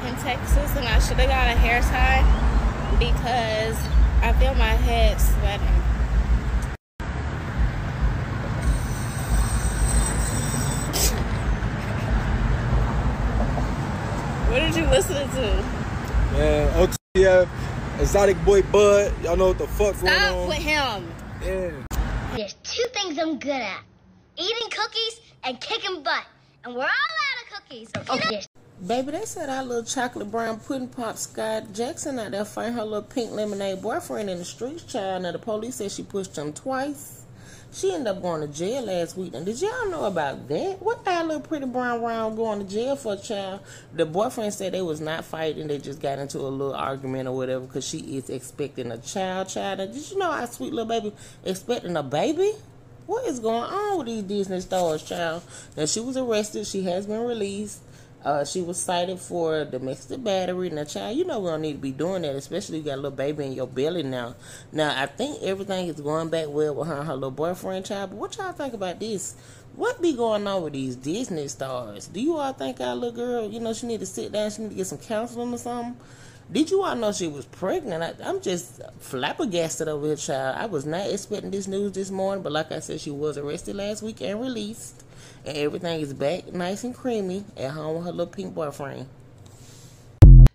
in Texas, and I should have got a hair tie because I feel my head sweating. What did you listen to? Man, OTF, Exotic Boy Bud. Y'all know what the fuck going on. Stop with him. Yeah. There's two things I'm good at. Eating cookies and kicking butt. And we're all out of cookies. Okay. Baby, they said our little chocolate brown pudding pop Skai Jackson out there fighting her little pink lemonade boyfriend in the streets, child. Now, the police said she pushed him twice. She ended up going to jail last week. And did y'all know about that? What our little pretty brown round going to jail for, child? The boyfriend said they was not fighting. They just got into a little argument or whatever because she is expecting a child. And did you know our sweet little baby expecting a baby? What is going on with these Disney stars, child? Now, she was arrested. She has been released. She was cited for domestic battery. Now, child, you know we don't need to be doing that, especially you got a little baby in your belly now. Now, I think everything is going back well with her and her little boyfriend, child. But what y'all think about this? What be going on with these Disney stars? Do you all think our little girl, you know, she need to sit down, she need to get some counseling or something? Did you all know she was pregnant? I'm just flabbergasted over here, child. I was not expecting this news this morning, but like I said, she was arrested last week and released. And everything is back nice and creamy at home with her little pink boyfriend.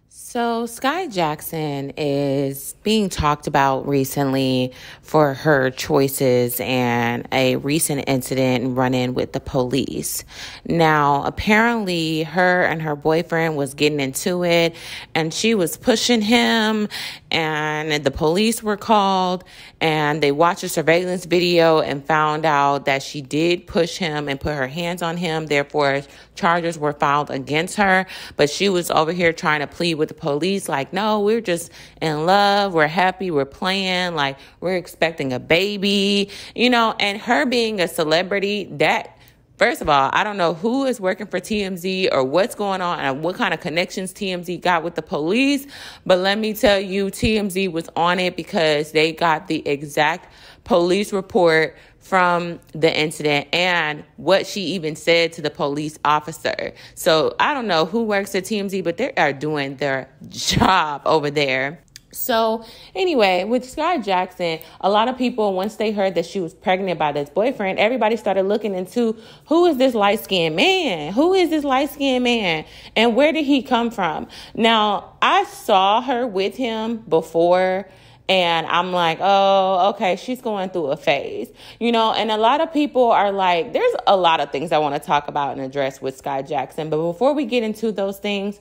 So Skai Jackson is being talked about recently for her choices and a recent incident run-in with the police. Now, apparently her and her boyfriend was getting into it and she was pushing him and the police were called and they watched a surveillance video and found out that she did push him and put her hands on him. Therefore, charges were filed against her, but she was over here trying to plead with the police like, no, we're just in love, we're happy, we're playing, like we're expecting a baby, you know. And her being a celebrity, that, first of all, I don't know who is working for TMZ or what's going on and what kind of connections TMZ got with the police, but let me tell you, TMZ was on it because they got the exact police report from the incident and what she even said to the police officer. So I don't know who works at TMZ, but they are doing their job over there. So anyway, with Skai Jackson, a lot of people, once they heard that she was pregnant by this boyfriend, everybody started looking into who is this light-skinned man? Who is this light-skinned man? And where did he come from? Now, I saw her with him before, and I'm like, oh, okay, she's going through a phase, you know. And a lot of people are like, there's a lot of things I want to talk about and address with Skai Jackson. But before we get into those things,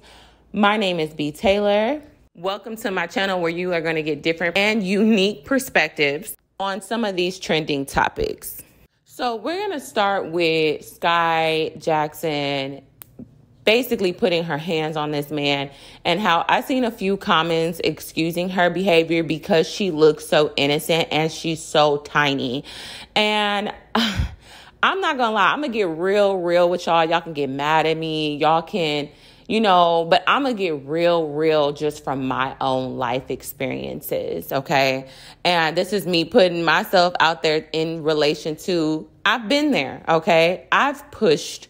my name is BTaylor. Welcome to my channel where you are going to get different and unique perspectives on some of these trending topics. So we're going to start with Skai Jackson basically putting her hands on this man and how I seen a few comments excusing her behavior because she looks so innocent and she's so tiny. And I'm not gonna lie, I'm gonna get real with y'all. Y'all can get mad at me. Y'all can, you know, but I'm gonna get real just from my own life experiences, okay? And this is me putting myself out there in relation to, I've been there, okay? I've pushed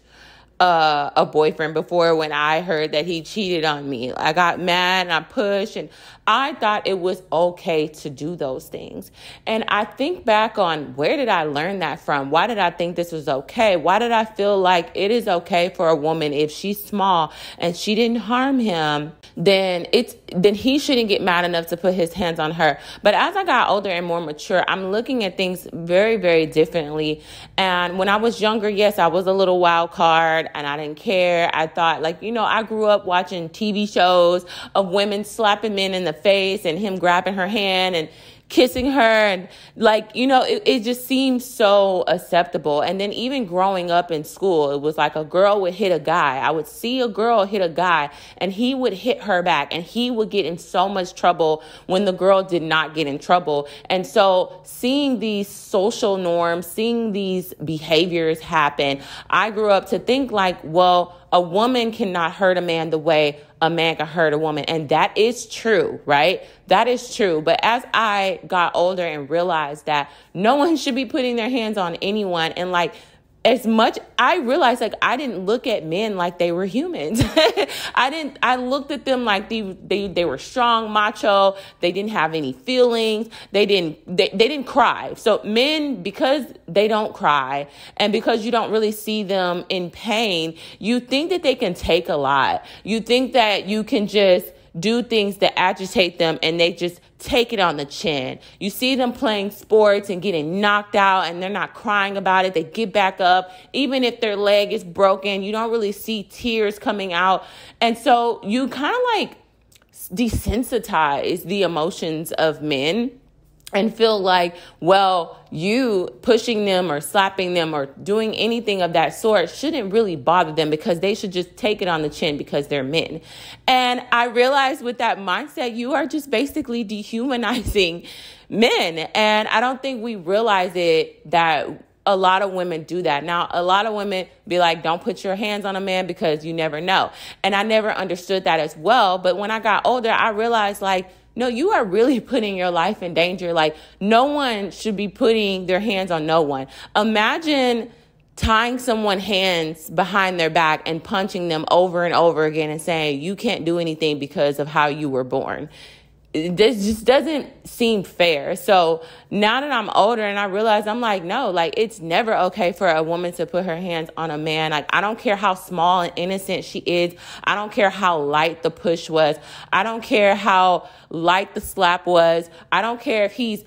a boyfriend before when I heard that he cheated on me. I got mad and I pushed and I thought it was okay to do those things. And I think back on, where did I learn that from? Why did I think this was okay? Why did I feel like it is okay for a woman, if she's small and she didn't harm him, then he shouldn't get mad enough to put his hands on her. But as I got older and more mature, I'm looking at things very differently. And when I was younger, yes, I was a little wild card and I didn't care. I thought, like, you know, I grew up watching TV shows of women slapping men in the face and him grabbing her hand and kissing her, and like, you know, it just seemed so acceptable. And then even growing up in school, it was like a girl would hit a guy. I would see a girl hit a guy and he would hit her back and he would get in so much trouble when the girl did not get in trouble. And so seeing these social norms, seeing these behaviors happen, I grew up to think like, well, a woman cannot hurt a man the way a man can hurt a woman. And that is true, right? That is true. But as I got older and realized that no one should be putting their hands on anyone, and like, as much, I realized like I didn't look at men like they were humans. I looked at them like they were strong, macho. They didn't have any feelings. They didn't cry. So men, because they don't cry and because you don't really see them in pain, you think that they can take a lot. You think that you can just do things that agitate them and they just take it on the chin. You see them playing sports and getting knocked out and they're not crying about it. They get back up. Even if their leg is broken, you don't really see tears coming out. And so you kind of like desensitize the emotions of men and feel like, well, you pushing them or slapping them or doing anything of that sort shouldn't really bother them because they should just take it on the chin because they're men. And I realized with that mindset, you are just basically dehumanizing men. And I don't think we realize it that a lot of women do that. Now, a lot of women be like, don't put your hands on a man because you never know. And I never understood that as well. But when I got older, I realized like, no, you are really putting your life in danger. Like, no one should be putting their hands on no one. Imagine tying someone's hands behind their back and punching them over and over again and saying, you can't do anything because of how you were born. This just doesn't seem fair. So now that I'm older and I realize, I'm like, no, like it's never okay for a woman to put her hands on a man. Like, I don't care how small and innocent she is. I don't care how light the push was. I don't care how light the slap was. I don't care if he's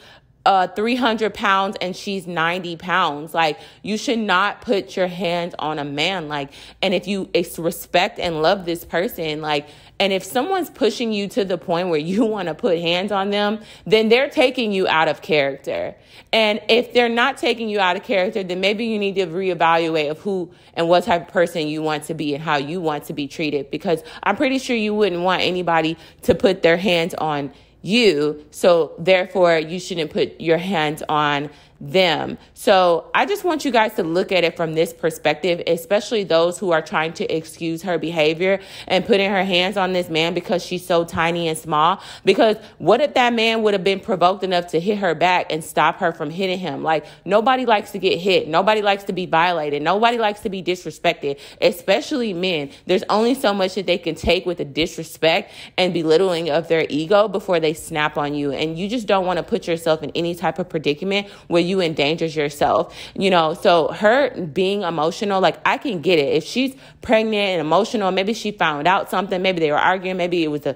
300 pounds and she's 90 pounds. Like, you should not put your hands on a man. Like, and if you respect and love this person, like, and if someone's pushing you to the point where you want to put hands on them, then they're taking you out of character. And if they're not taking you out of character, then maybe you need to reevaluate of who and what type of person you want to be and how you want to be treated. Because I'm pretty sure you wouldn't want anybody to put their hands on you. So therefore, you shouldn't put your hands on them. So I just want you guys to look at it from this perspective, especially those who are trying to excuse her behavior and putting her hands on this man because she's so tiny and small. Because what if that man would have been provoked enough to hit her back and stop her from hitting him? Like, nobody likes to get hit. Nobody likes to be violated. Nobody likes to be disrespected, especially men. There's only so much that they can take with the disrespect and belittling of their ego before they snap on you. And you just don't want to put yourself in any type of predicament where you endangers yourself, you know. So her being emotional, like, I can get it. If she's pregnant and emotional, maybe she found out something, maybe they were arguing, maybe it was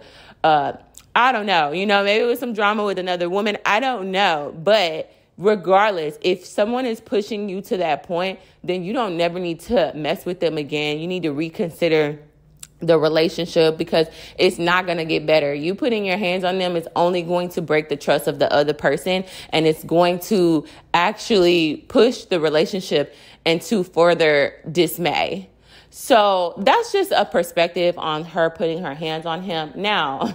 I don't know, you know, maybe it was some drama with another woman. I don't know. But regardless, if someone is pushing you to that point, then you don't never need to mess with them again. You need to reconsider the relationship because it's not going to get better. You putting your hands on them is only going to break the trust of the other person, and it's going to actually push the relationship into further dismay. So that's just a perspective on her putting her hands on him. Now,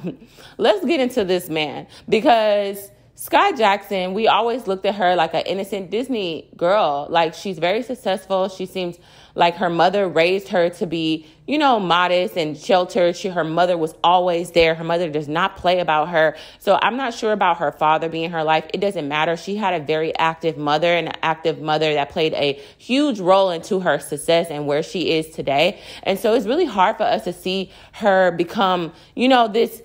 let's get into this man, because Skai Jackson, we always looked at her like an innocent Disney girl. Like, she's very successful. She seems like her mother raised her to be, you know, modest and sheltered. Her mother was always there. Her mother does not play about her. So I'm not sure about her father being in her life. It doesn't matter. She had a very active mother, and an active mother that played a huge role into her success and where she is today. And so it's really hard for us to see her become, you know, this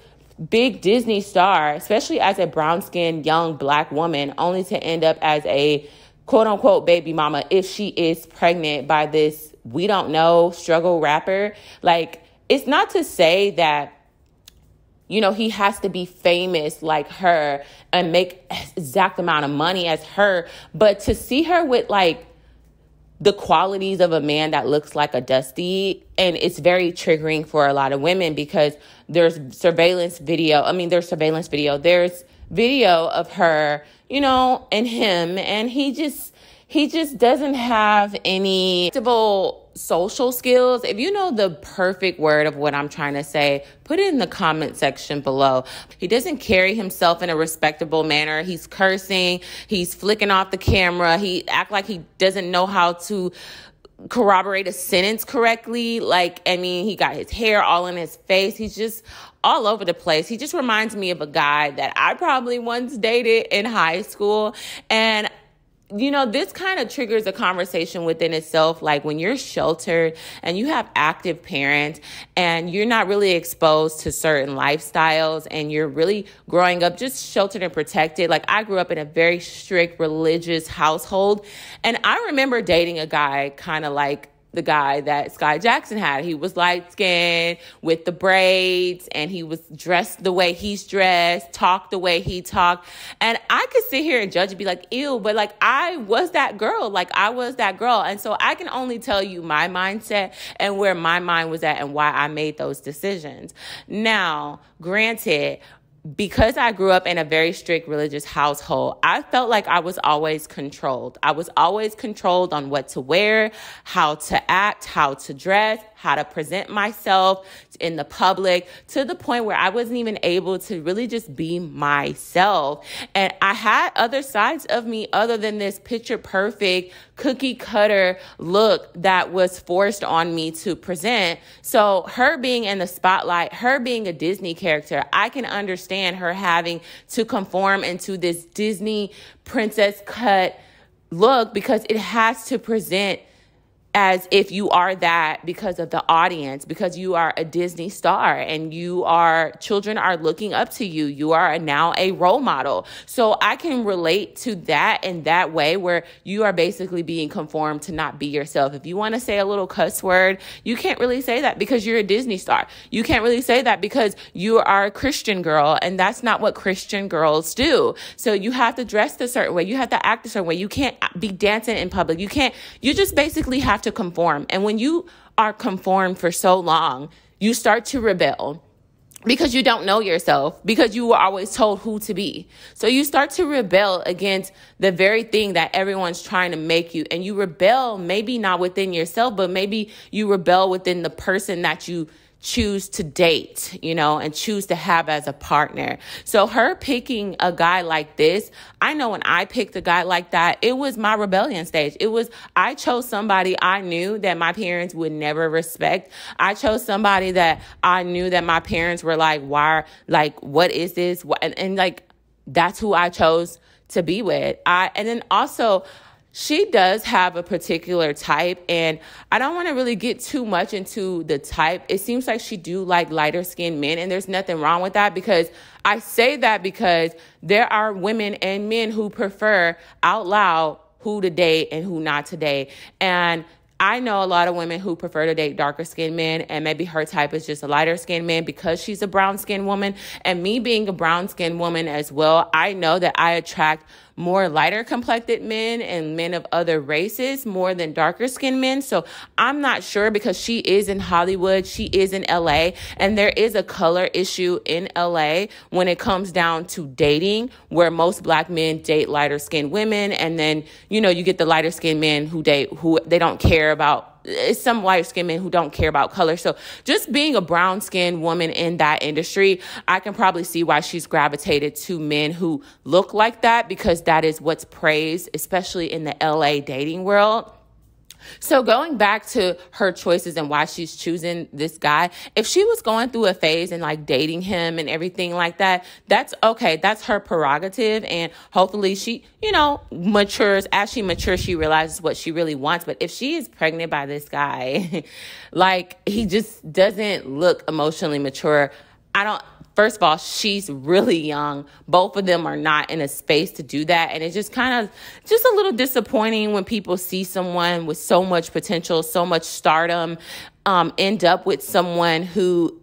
big Disney star, especially as a brown-skinned young Black woman, only to end up as a quote-unquote baby mama if she is pregnant by this, we don't know, struggle rapper. Like, it's not to say that, you know, he has to be famous like her and make exact amount of money as her, but to see her with, like, the qualities of a man that looks like a Dusty, and it's very triggering for a lot of women because there's surveillance video. There's video of her, you know, and him, and he just doesn't have any social skills. If you know the perfect word of what I'm trying to say, put it in the comment section below. He doesn't carry himself in a respectable manner. He's cursing. He's flicking off the camera. He act like he doesn't know how to corroborate a sentence correctly. Like, I mean, he got his hair all in his face. He's just all over the place. He just reminds me of a guy that I probably once dated in high school. And this kind of triggers a conversation within itself. Like when you're sheltered and you have active parents and you're not really exposed to certain lifestyles and you're really growing up just sheltered and protected. Like I grew up in a very strict religious household. And I remember dating a guy kind of like the guy that Skai Jackson had. He was light skinned with the braids and he was dressed the way he's dressed, talked the way he talked. And I could sit here and judge and be like, ew, but like I was that girl. And so I can only tell you my mindset and where my mind was at and why I made those decisions. Now, granted, because I grew up in a very strict religious household, I felt like I was always controlled. I was always controlled on what to wear, how to act, how to dress, how to present myself in the public, to the point where I wasn't even able to really just be myself. And I had other sides of me other than this picture perfect cookie cutter look that was forced on me to present. So her being in the spotlight, her being a Disney character, I can understand her having to conform into this Disney princess cut look because it has to present as if you are that because of the audience, because you are a Disney star and children are looking up to you. You are now a role model. So I can relate to that in that way where you are basically being conformed to not be yourself. If you want to say a little cuss word, you can't really say that because you're a Disney star. You can't really say that because you are a Christian girl, and that's not what Christian girls do. So you have to dress a certain way. You have to act a certain way. You can't be dancing in public. You just basically have to conform. And when you are conformed for so long, you start to rebel because you don't know yourself, because you were always told who to be. So you start to rebel against the very thing that everyone's trying to make you. And you rebel maybe not within yourself, but maybe you rebel within the person that you choose to date, and choose to have as a partner. So her picking a guy like this, I know when I picked a guy like that, it was my rebellion stage. I chose somebody I knew that my parents would never respect. I chose somebody that I knew that my parents were like, why, like, what is this? And like, that's who I chose to be with. And then also, she does have a particular type, and I don't want to really get too much into the type. It seems like she do like lighter skinned men, and there's nothing wrong with that, because I say that because there are women and men who prefer out loud who to date and who not to date. And I know a lot of women who prefer to date darker skinned men, and maybe her type is just a lighter skinned man because she's a brown skinned woman. And me being a brown skinned woman as well, I know that I attract more lighter complected men and men of other races more than darker skinned men. So I'm not sure, because she is in Hollywood, she is in LA, and there is a color issue in LA when it comes down to dating, where most black men date lighter skinned women, and then you get the lighter skinned men who they don't care about. It's some light-skinned men who don't care about color. So just being a brown-skinned woman in that industry, I can probably see why she's gravitated to men who look like that, because that is what's praised, especially in the LA dating world. So going back to her choices and why she's choosing this guy, if she was going through a phase and like dating him and everything like that, that's okay. That's her prerogative. And hopefully she, matures. As she matures, she realizes what she really wants. But if she is pregnant by this guy, like, he just doesn't look emotionally mature. First of all, she's really young. Both of them are not in a space to do that. And it's just kind of just a little disappointing when people see someone with so much potential, so much stardom, end up with someone who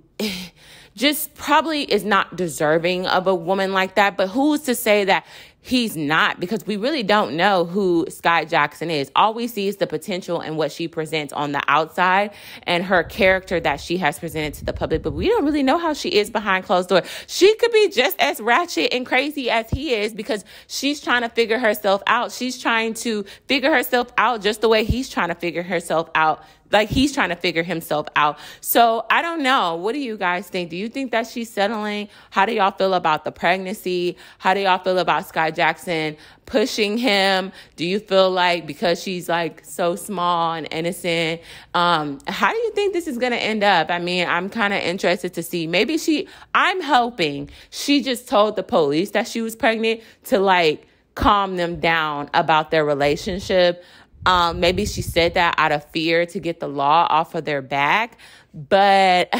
just probably is not deserving of a woman like that. But who's to say that he's not? Because we really don't know who Skai Jackson is. All we see is the potential and what she presents on the outside and her character that she has presented to the public. But we don't really know how she is behind closed doors. She could be just as ratchet and crazy as he is, because she's trying to figure herself out. She's trying to figure herself out just the way he's trying to figure herself out. Like, he's trying to figure himself out. So I don't know. What do you guys think? Do you think that she's settling? How do y'all feel about the pregnancy? How do y'all feel about Skai Jackson pushing him? Do you feel like because she's like so small and innocent, how do you think this is going to end up? I mean, I'm kind of interested to see. I'm hoping she just told the police that she was pregnant to like calm them down about their relationship. Maybe she said that out of fear to get the law off of their back. But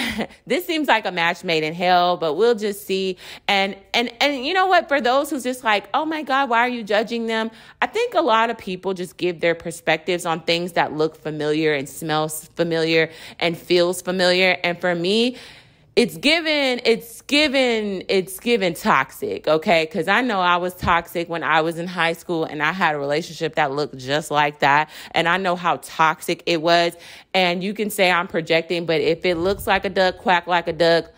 this seems like a match made in hell, but we'll just see. And you know what? For those who's just like, oh my God, why are you judging them? I think a lot of people just give their perspectives on things that look familiar and smells familiar and feels familiar. And for me, it's given toxic, okay? Because I know I was toxic when I was in high school and I had a relationship that looked just like that. And I know how toxic it was. And you can say I'm projecting, but if it looks like a duck, quack like a duck,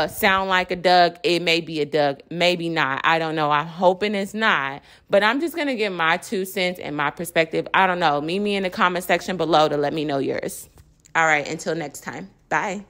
sound like a duck, it may be a duck, maybe not. I don't know. I'm hoping it's not. But I'm just going to give my 2 cents and my perspective. I don't know. Meet me in the comment section below to let me know yours. All right. Until next time. Bye.